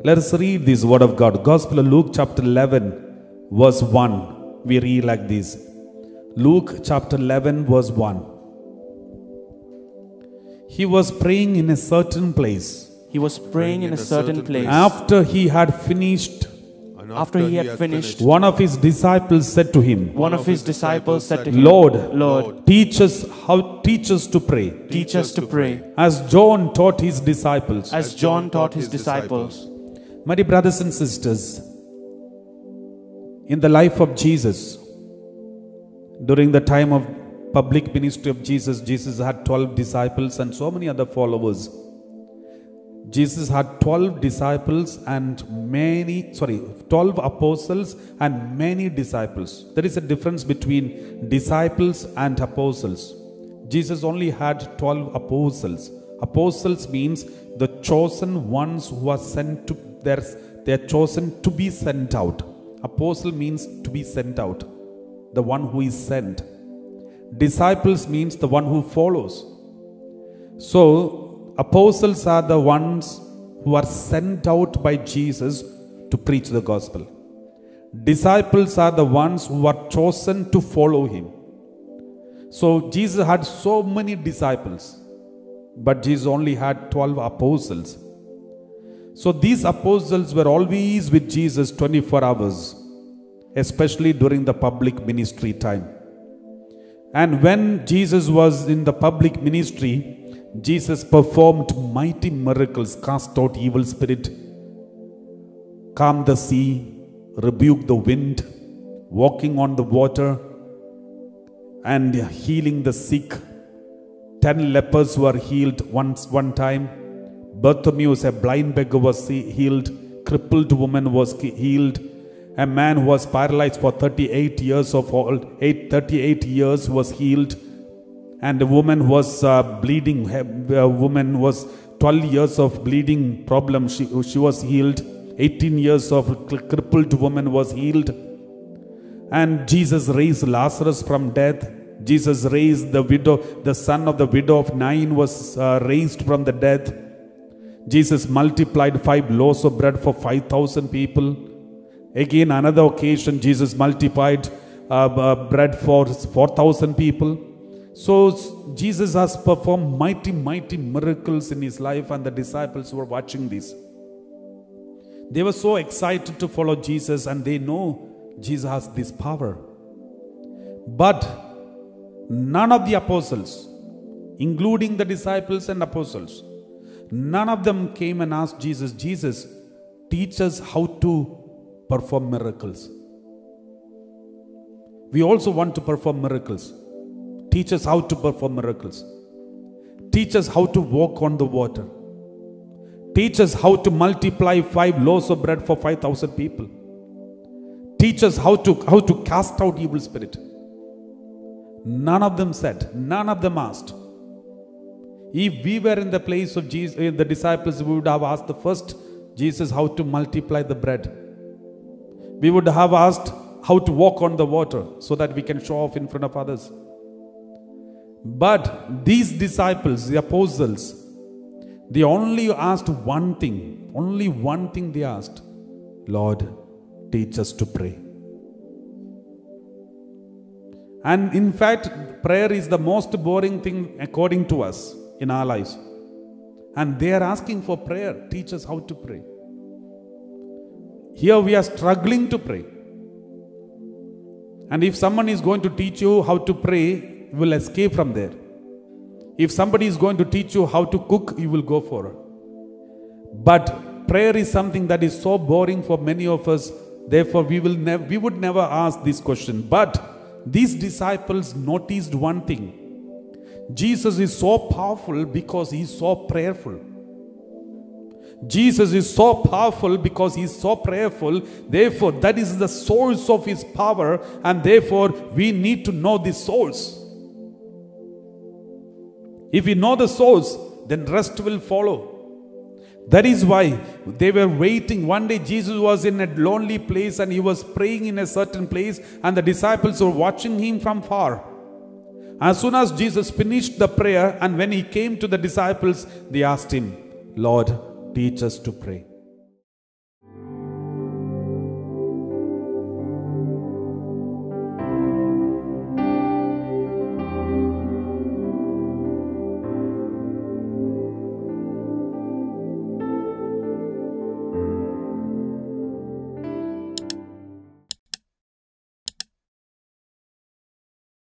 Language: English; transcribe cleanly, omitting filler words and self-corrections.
Let us read this word of God. Gospel of Luke chapter 11 verse 1. We read like this. Luke chapter 11 verse 1. He was praying in a certain place. He was praying in a certain place. After he had finished, one of his disciples said to him, Lord, teach us to pray. Teach us to pray. As John taught his disciples. My dear brothers and sisters, in the life of Jesus, during the time of public ministry of Jesus, Jesus had 12 disciples and so many other followers. Jesus had 12 disciples and 12 apostles and many disciples. There is a difference between disciples and apostles. Jesus only had 12 apostles. Apostles means the chosen ones who are sent to, they are chosen to be sent out. Apostle means to be sent out, the one who is sent. Disciples means the one who follows. So apostles are the ones who are sent out by Jesus to preach the gospel. Disciples are the ones who are chosen to follow him. So Jesus had so many disciples, but Jesus only had 12 apostles. So these apostles were always with Jesus 24 hours, especially during the public ministry time. And when Jesus was in the public ministry, Jesus performed mighty miracles, cast out evil spirit, calmed the sea, rebuked the wind, walking on the water, and healing the sick. 10 lepers were healed one time. Bartimaeus, a blind beggar, was healed. Crippled woman was healed. A man who was paralyzed for 38 years was healed. And a woman was bleeding. A woman was 12 years of bleeding problem. She was healed. 18 years of crippled woman was healed. And Jesus raised Lazarus from death. Jesus raised the son of the widow of Nain was raised from the death. Jesus multiplied 5 loaves of bread for 5,000 people. Again, another occasion, Jesus multiplied bread for 4,000 people. So Jesus has performed mighty miracles in his life, and the disciples were watching this. They were so excited to follow Jesus, and they know Jesus has this power. But none of the apostles, including the disciples and apostles, none of them came and asked Jesus, teach us how to perform miracles. We also want to perform miracles. Teach us how to perform miracles. Teach us how to walk on the water. Teach us how to multiply 5 loaves of bread for 5,000 people. Teach us how to cast out evil spirit. None of them said, none of them asked. If we were in the place of Jesus, the disciples, we would have asked the first Jesus how to multiply the bread. We would have asked how to walk on the water so that we can show off in front of others. But these disciples, the apostles, they only asked one thing. Only one thing they asked. Lord, teach us to pray. And in fact, prayer is the most boring thing according to us in our lives. And they are asking for prayer. Teach us how to pray. Here we are struggling to pray. And if someone is going to teach you how to pray, you will escape from there. If somebody is going to teach you how to cook, you will go for it. But prayer is something that is so boring for many of us. Therefore, we would never ask this question. But these disciples noticed one thing. Jesus is so powerful because he is so prayerful. Jesus is so powerful because he is so prayerful. Therefore, that is the source of his power, and therefore we need to know the source. If we know the source, then rest will follow. That is why they were waiting. One day Jesus was in a lonely place and he was praying in a certain place, and the disciples were watching him from far. As soon as Jesus finished the prayer, and when he came to the disciples, they asked him, Lord, teach us to pray.